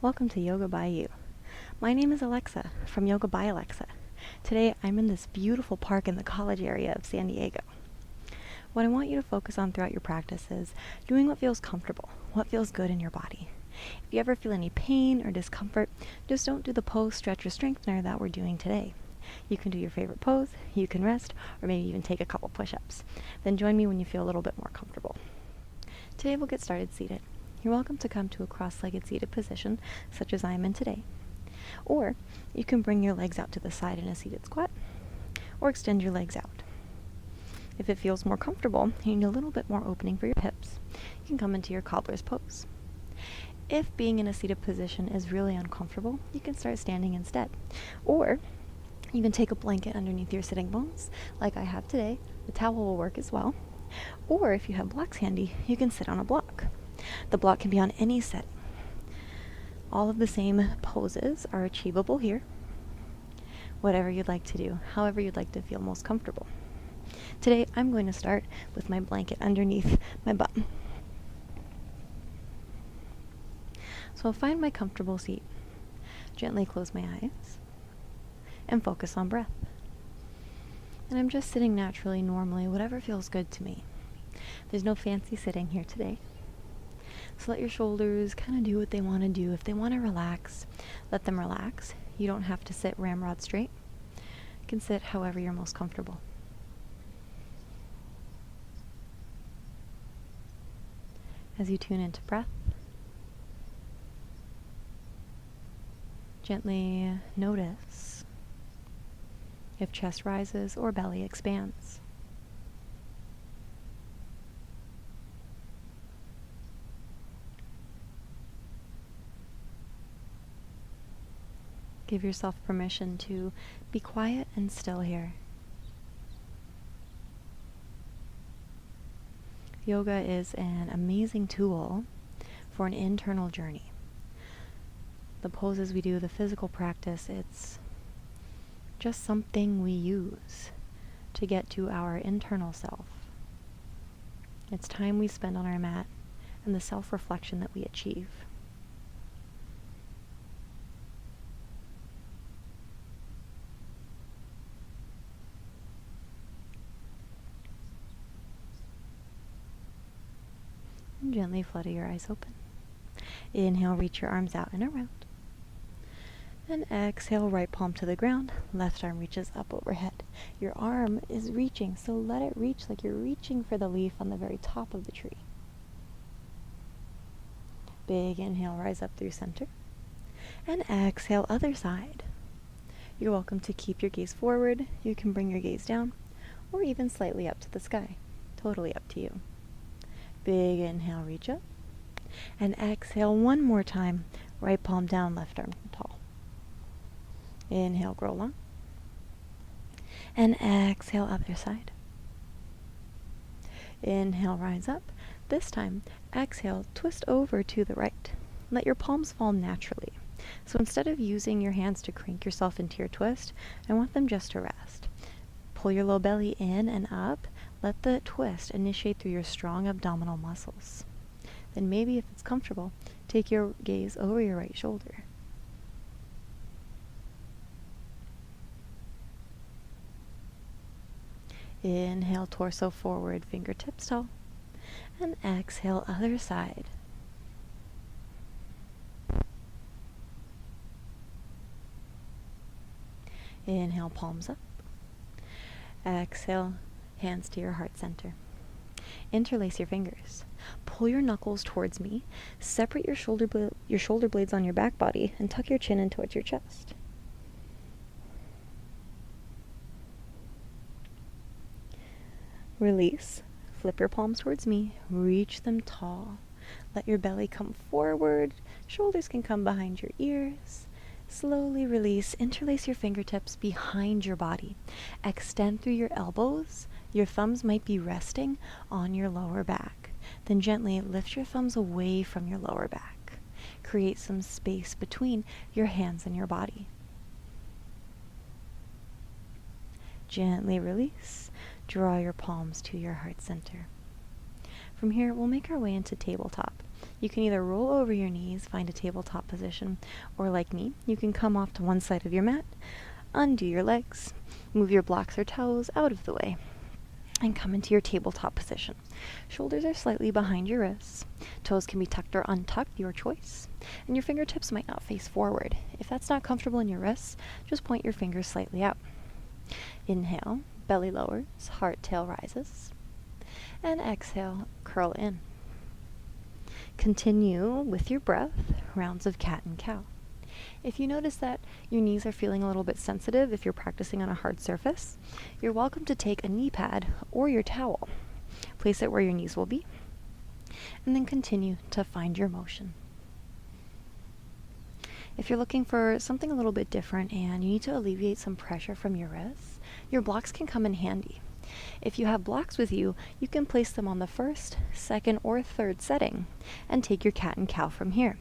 Welcome to Yoga by You. My name is Alexa from Yoga by Alexa. Today I'm in this beautiful park in the college area of San Diego. What I want you to focus on throughout your practice is doing what feels comfortable, what feels good in your body. If you ever feel any pain or discomfort, just don't do the pose, stretch, or strengthener that we're doing today. You can do your favorite pose, you can rest, or maybe even take a couple push-ups. Then join me when you feel a little bit more comfortable. Today we'll get started seated. You're welcome to come to a cross-legged seated position, such as I am in today. Or you can bring your legs out to the side in a seated squat, or extend your legs out. If it feels more comfortable and you need a little bit more opening for your hips, you can come into your cobbler's pose. If being in a seated position is really uncomfortable, you can start standing instead. Or you can take a blanket underneath your sitting bones, like I have today. The towel will work as well. Or if you have blocks handy, you can sit on a block. The block can be on any setting. All of the same poses are achievable here. Whatever you'd like to do, however you'd like to feel most comfortable. Today, I'm going to start with my blanket underneath my butt. So I'll find my comfortable seat, gently close my eyes, and focus on breath. And I'm just sitting naturally, normally, whatever feels good to me. There's no fancy sitting here today. So let your shoulders kind of do what they want to do. If they want to relax, let them relax. You don't have to sit ramrod straight. You can sit however you're most comfortable. As you tune into breath, gently notice if chest rises or belly expands. Give yourself permission to be quiet and still here. Yoga is an amazing tool for an internal journey. The poses we do, the physical practice, it's just something we use to get to our internal self. It's time we spend on our mat and the self-reflection that we achieve. And gently flutter your eyes open. Inhale, reach your arms out and around. And exhale, right palm to the ground, left arm reaches up overhead. Your arm is reaching, so let it reach like you're reaching for the leaf on the very top of the tree. Big inhale, rise up through center. And exhale, other side. You're welcome to keep your gaze forward. You can bring your gaze down, or even slightly up to the sky. Totally up to you. Big inhale, reach up. And exhale one more time, right palm down, left arm tall. Inhale, grow long. And exhale, other side. Inhale, rise up. This time, exhale, twist over to the right. Let your palms fall naturally. So instead of using your hands to crank yourself into your twist, I want them just to rest. Pull your low belly in and up. Let the twist initiate through your strong abdominal muscles. Then maybe if it's comfortable, take your gaze over your right shoulder. Inhale, torso forward, fingertips tall. And exhale, other side. Inhale, palms up. Exhale, hands to your heart center. Interlace your fingers. Pull your knuckles towards me. Separate your shoulder blades on your back body and tuck your chin in towards your chest. Release. Flip your palms towards me. Reach them tall. Let your belly come forward. Shoulders can come behind your ears. Slowly release. Interlace your fingertips behind your body. Extend through your elbows. Your thumbs might be resting on your lower back. Then gently lift your thumbs away from your lower back. Create some space between your hands and your body. Gently release. Draw your palms to your heart center. From here, we'll make our way into tabletop. You can either roll over your knees, find a tabletop position, or like me, you can come off to one side of your mat, undo your legs, move your blocks or towels out of the way, and come into your tabletop position. Shoulders are slightly behind your wrists. Toes can be tucked or untucked, your choice. And your fingertips might not face forward. If that's not comfortable in your wrists, just point your fingers slightly out. Inhale, belly lowers, heart tail rises. And exhale, curl in. Continue with your breath, rounds of cat and cow. If you notice that your knees are feeling a little bit sensitive if you're practicing on a hard surface, you're welcome to take a knee pad or your towel. Place it where your knees will be, and then continue to find your motion. If you're looking for something a little bit different and you need to alleviate some pressure from your wrists, your blocks can come in handy. If you have blocks with you, you can place them on the first, second, or third setting and take your cat and cow from here.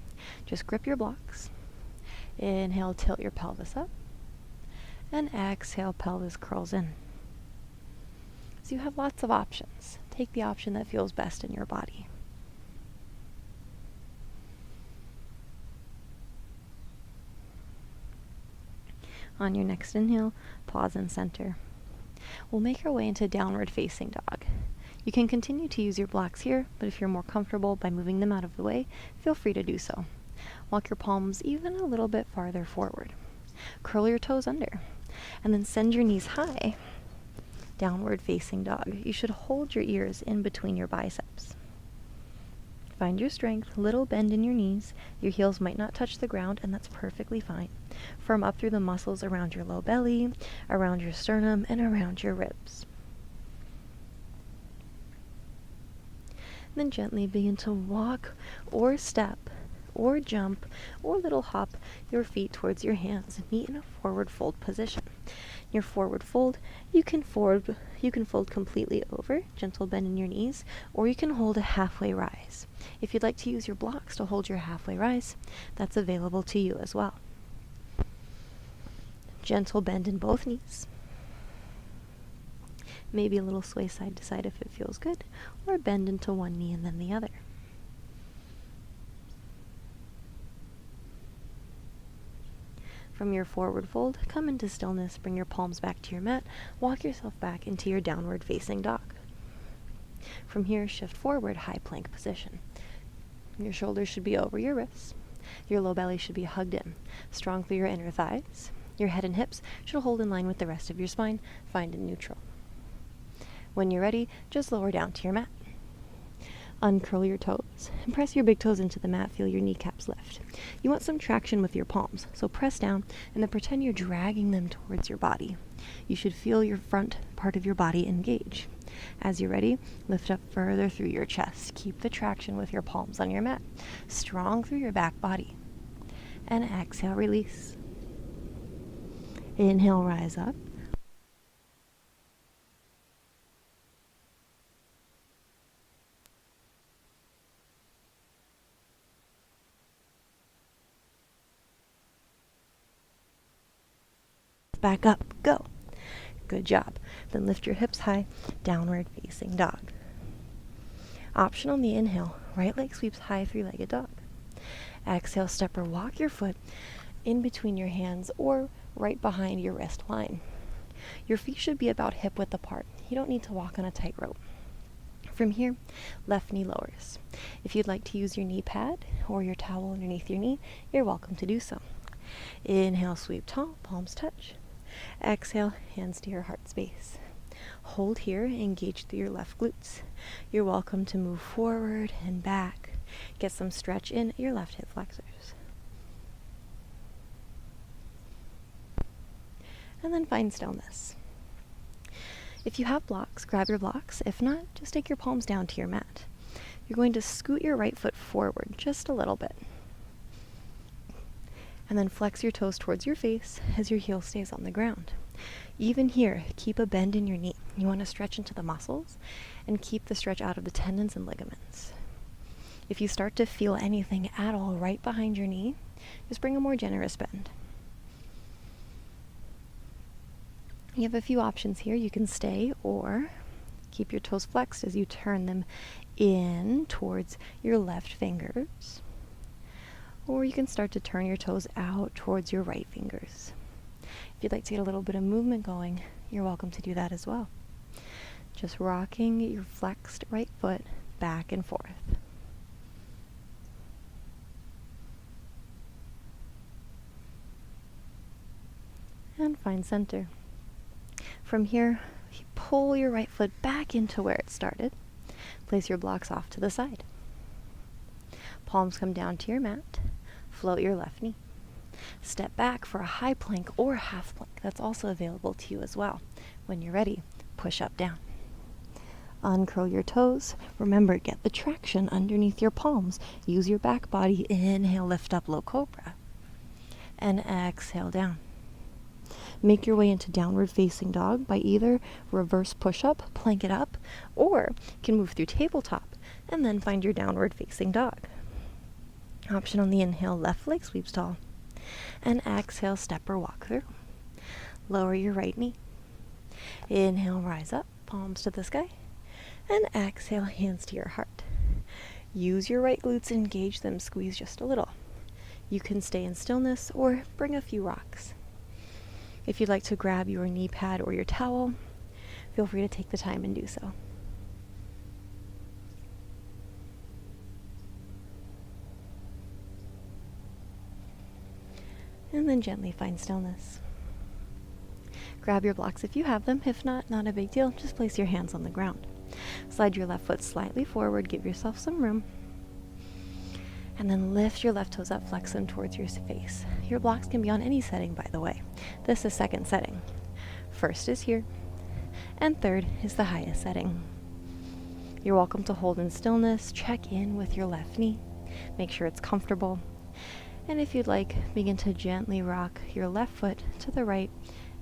Just grip your blocks. Inhale, tilt your pelvis up, and exhale, pelvis curls in. So you have lots of options. Take the option that feels best in your body. On your next inhale, pause and center. We'll make our way into downward facing dog. You can continue to use your blocks here, but if you're more comfortable by moving them out of the way, feel free to do so. Walk your palms even a little bit farther forward. Curl your toes under, and then send your knees high. Downward facing dog. You should hold your ears in between your biceps. Find your strength, little bend in your knees. Your heels might not touch the ground, and that's perfectly fine. Firm up through the muscles around your low belly, around your sternum, and around your ribs. Then gently begin to walk or step or jump or little hop your feet towards your hands. Meet in a forward fold position. Your forward fold, you can fold completely over, gentle bend in your knees, or you can hold a halfway rise. If you'd like to use your blocks to hold your halfway rise, that's available to you as well. Gentle bend in both knees. Maybe a little sway side to side if it feels good, or bend into one knee and then the other. From your forward fold, come into stillness, bring your palms back to your mat, walk yourself back into your downward facing dog. From here, shift forward, high plank position. Your shoulders should be over your wrists. Your low belly should be hugged in, strong through your inner thighs. Your head and hips should hold in line with the rest of your spine, find in neutral. When you're ready, just lower down to your mat. Uncurl your toes and press your big toes into the mat. Feel your kneecaps lift. You want some traction with your palms, so press down and then pretend you're dragging them towards your body. You should feel your front part of your body engage. As you're ready, lift up further through your chest. Keep the traction with your palms on your mat. Strong through your back body. And exhale, release. Inhale, rise up. Back up, go. Good job. Then lift your hips high, downward facing dog. Option on the inhale, right leg sweeps high, three-legged dog. Exhale, step or walk your foot in between your hands or right behind your wrist line. Your feet should be about hip width apart. You don't need to walk on a tightrope. From here, left knee lowers. If you'd like to use your knee pad or your towel underneath your knee, you're welcome to do so. Inhale, sweep tall, palms touch. Exhale, hands to your heart space. Hold here, engage through your left glutes. You're welcome to move forward and back. Get some stretch in your left hip flexors. And then find stillness. If you have blocks, grab your blocks. If not, just take your palms down to your mat. You're going to scoot your right foot forward just a little bit. And then flex your toes towards your face as your heel stays on the ground. Even here, keep a bend in your knee. You want to stretch into the muscles and keep the stretch out of the tendons and ligaments. If you start to feel anything at all right behind your knee, just bring a more generous bend. You have a few options here. You can stay or keep your toes flexed as you turn them in towards your left fingers, or you can start to turn your toes out towards your right fingers. If you'd like to get a little bit of movement going, you're welcome to do that as well. Just rocking your flexed right foot back and forth. And find center. From here, you pull your right foot back into where it started. Place your blocks off to the side. Palms come down to your mat. Float your left knee. Step back for a high plank or half plank. That's also available to you as well. When you're ready, push up, down. Uncurl your toes. Remember, get the traction underneath your palms. Use your back body. Inhale, lift up, low cobra. And exhale, down. Make your way into downward facing dog by either reverse push-up, plank it up, or you can move through tabletop and then find your downward facing dog. Option on the inhale, left leg sweeps tall. And exhale, step or walk through. Lower your right knee. Inhale, rise up, palms to the sky. And exhale, hands to your heart. Use your right glutes, engage them, squeeze just a little. You can stay in stillness or bring a few rocks. If you'd like to grab your knee pad or your towel, feel free to take the time and do so. And then gently find stillness. Grab your blocks if you have them. If not, not a big deal. Just place your hands on the ground. Slide your left foot slightly forward. Give yourself some room. And then lift your left toes up, flex them towards your face. Your blocks can be on any setting, by the way. This is second setting. First is here, and third is the highest setting. You're welcome to hold in stillness. Check in with your left knee. Make sure it's comfortable. And if you'd like, begin to gently rock your left foot to the right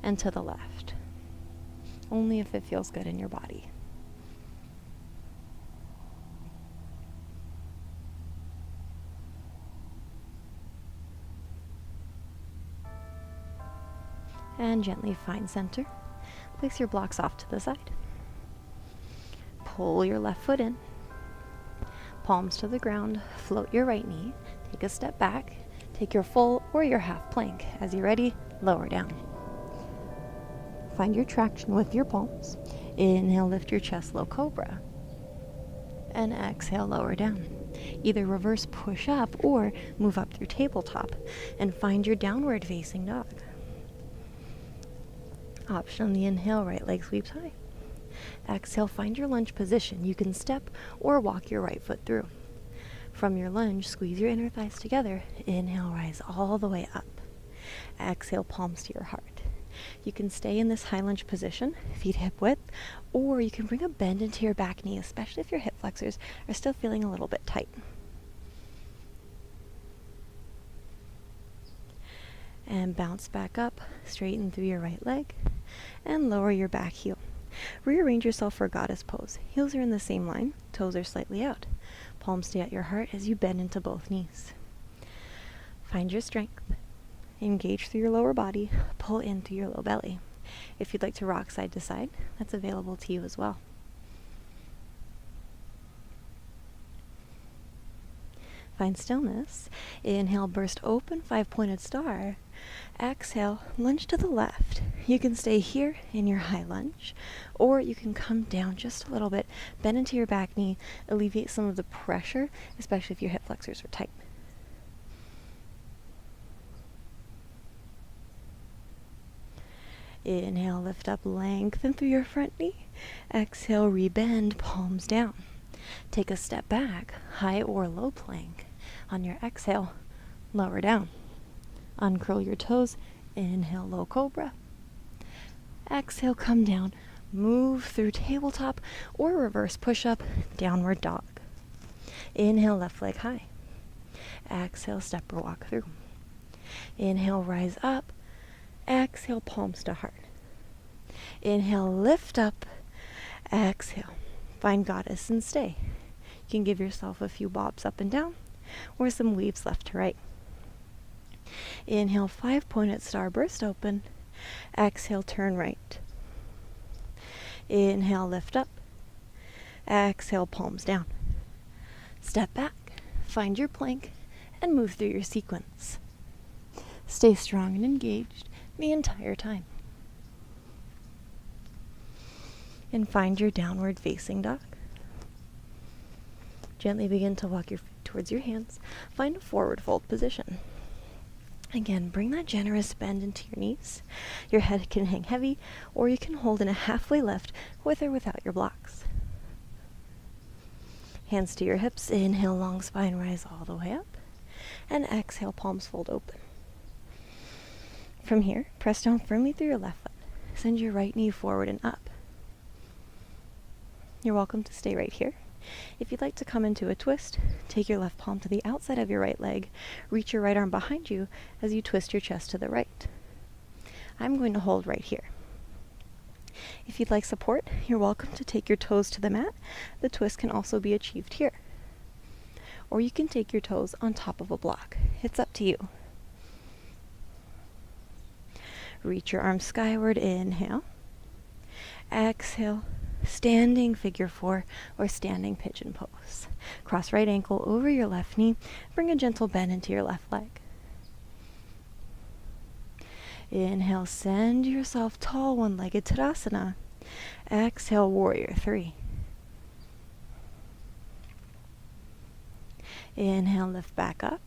and to the left. Only if it feels good in your body. And gently find center. Place your blocks off to the side. Pull your left foot in. Palms to the ground. Float your right knee. Take a step back. Take your full or your half plank. As you're ready, lower down. Find your traction with your palms. Inhale, lift your chest, low cobra. And exhale, lower down. Either reverse push up or move up through tabletop and find your downward facing dog. Option on the inhale, right leg sweeps high. Exhale, find your lunge position. You can step or walk your right foot through. From your lunge, squeeze your inner thighs together. Inhale, rise all the way up. Exhale, palms to your heart. You can stay in this high lunge position, feet hip width, or you can bring a bend into your back knee, especially if your hip flexors are still feeling a little bit tight. And bounce back up, straighten through your right leg, and lower your back heel. Rearrange yourself for goddess pose. Heels are in the same line, toes are slightly out. Palms stay at your heart as you bend into both knees. Find your strength. Engage through your lower body, pull in through your low belly. If you'd like to rock side to side, that's available to you as well. Find stillness. Inhale, burst open, 5-pointed star. Exhale, lunge to the left. You can stay here in your high lunge, or you can come down just a little bit, bend into your back knee, alleviate some of the pressure, especially if your hip flexors are tight. Inhale, lift up, lengthen through your front knee. Exhale, rebend, palms down. Take a step back, high or low plank. On your exhale, lower down. Uncurl your toes. Inhale, low cobra. Exhale, come down. Move through tabletop or reverse push-up, downward dog. Inhale, left leg high. Exhale, step or walk through. Inhale, rise up. Exhale, palms to heart. Inhale, lift up. Exhale, find goddess and stay. You can give yourself a few bobs up and down or some weaves left to right. Inhale, 5-pointed star, burst open. Exhale, turn right. Inhale, lift up. Exhale, palms down. Step back, find your plank, and move through your sequence. Stay strong and engaged the entire time. And find your downward facing dog. Gently begin to walk your feet towards your hands. Find a forward fold position. Again, bring that generous bend into your knees. Your head can hang heavy, or you can hold in a halfway lift with or without your blocks. Hands to your hips. Inhale, long spine, rise all the way up. And exhale, palms fold open. From here, press down firmly through your left foot. Send your right knee forward and up. You're welcome to stay right here. If you'd like to come into a twist, take your left palm to the outside of your right leg. Reach your right arm behind you as you twist your chest to the right. I'm going to hold right here. If you'd like support, you're welcome to take your toes to the mat. The twist can also be achieved here. Or you can take your toes on top of a block. It's up to you. Reach your arms skyward, inhale. Exhale, standing figure four or standing pigeon pose. Cross right ankle over your left knee. Bring a gentle bend into your left leg. Inhale, send yourself tall, one-legged Tadasana. Exhale, warrior three. Inhale, lift back up.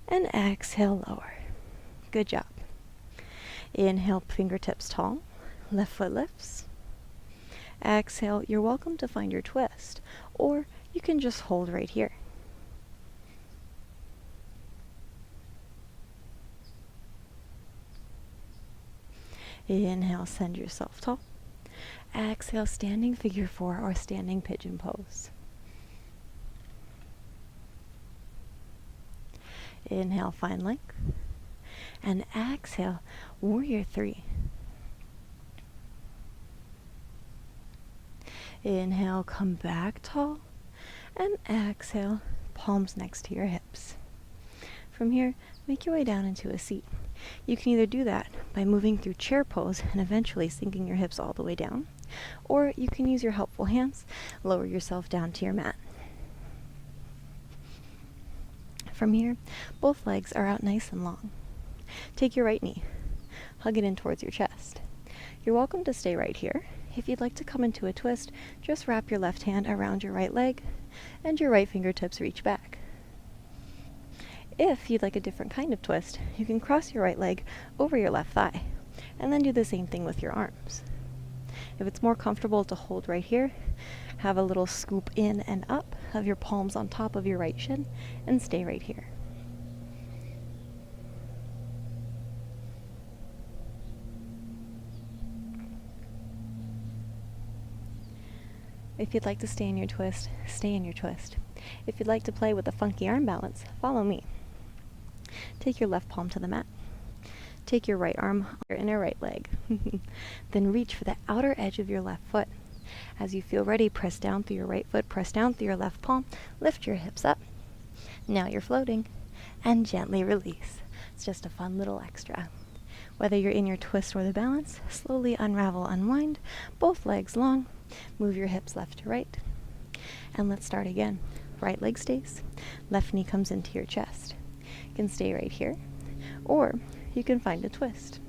And exhale, lower. Good job. Inhale, fingertips tall. Left foot lifts. Exhale, you're welcome to find your twist, or you can just hold right here. Inhale, send yourself tall. Exhale, standing figure four or standing pigeon pose. Inhale, find length. And exhale, warrior three. Inhale, come back tall. And exhale, palms next to your hips. From here, make your way down into a seat. You can either do that by moving through chair pose and eventually sinking your hips all the way down, or you can use your helpful hands, lower yourself down to your mat. From here, both legs are out nice and long. Take your right knee, hug it in towards your chest. You're welcome to stay right here. If you'd like to come into a twist, just wrap your left hand around your right leg and your right fingertips reach back. If you'd like a different kind of twist, you can cross your right leg over your left thigh and then do the same thing with your arms. If it's more comfortable to hold right here, have a little scoop in and up of your palms on top of your right shin and stay right here. If you'd like to stay in your twist, stay in your twist. If you'd like to play with a funky arm balance, follow me. Take your left palm to the mat. Take your right arm on your inner right leg. Then reach for the outer edge of your left foot. As you feel ready, press down through your right foot, press down through your left palm, lift your hips up. Now you're floating, and gently release. It's just a fun little extra. Whether you're in your twist or the balance, slowly unravel, unwind, both legs long, move your hips left to right. And let's start again. Right leg stays, left knee comes into your chest. You can stay right here, or you can find a twist.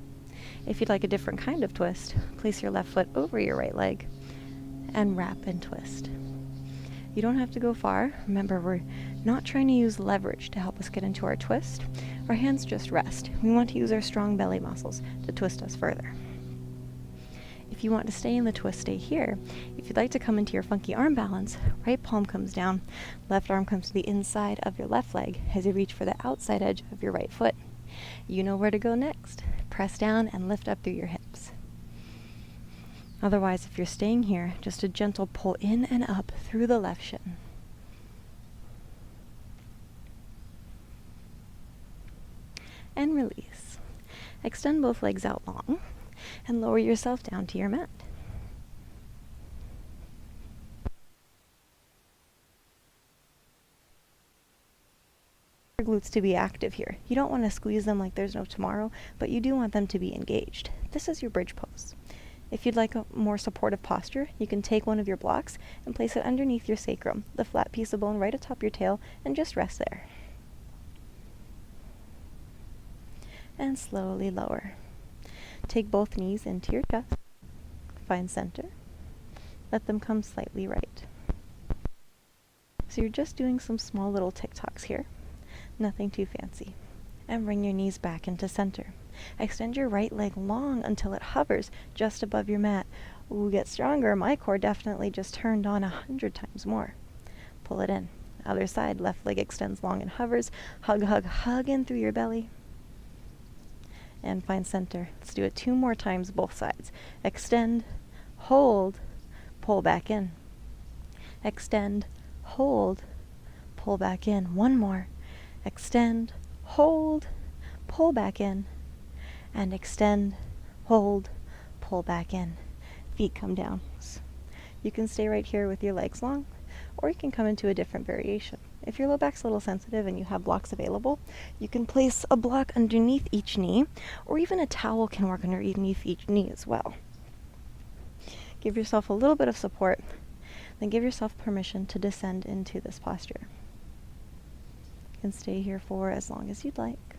If you'd like a different kind of twist, place your left foot over your right leg and wrap and twist. You don't have to go far. Remember, we're not trying to use leverage to help us get into our twist. Our hands just rest. We want to use our strong belly muscles to twist us further. If you want to stay in the twist, stay here. If you'd like to come into your funky arm balance, right palm comes down, left arm comes to the inside of your left leg as you reach for the outside edge of your right foot. You know where to go next. Press down and lift up through your hips. Otherwise, if you're staying here, just a gentle pull in and up through the left shin. And release. Extend both legs out long and lower yourself down to your mat. Your glutes to be active here. You don't want to squeeze them like there's no tomorrow, but you do want them to be engaged. This is your bridge pose. If you'd like a more supportive posture, you can take one of your blocks and place it underneath your sacrum, the flat piece of bone right atop your tail, and just rest there. And slowly lower. Take both knees into your chest. Find center. Let them come slightly right. So you're just doing some small little tick-tocks here. Nothing too fancy. And bring your knees back into center. Extend your right leg long until it hovers just above your mat. Ooh, get stronger. My core definitely just turned on 100 times more. Pull it in. Other side, left leg extends long and hovers. Hug, hug, hug in through your belly. And find center. Let's do it 2 more times, both sides. Extend, hold, pull back in. Extend, hold, pull back in. 1 more. Extend, hold, pull back in. And extend, hold, pull back in. Feet come down. You can stay right here with your legs long, or you can come into a different variation. If your low back's a little sensitive and you have blocks available, you can place a block underneath each knee, or even a towel can work underneath each knee as well. Give yourself a little bit of support, then give yourself permission to descend into this posture. You can stay here for as long as you'd like.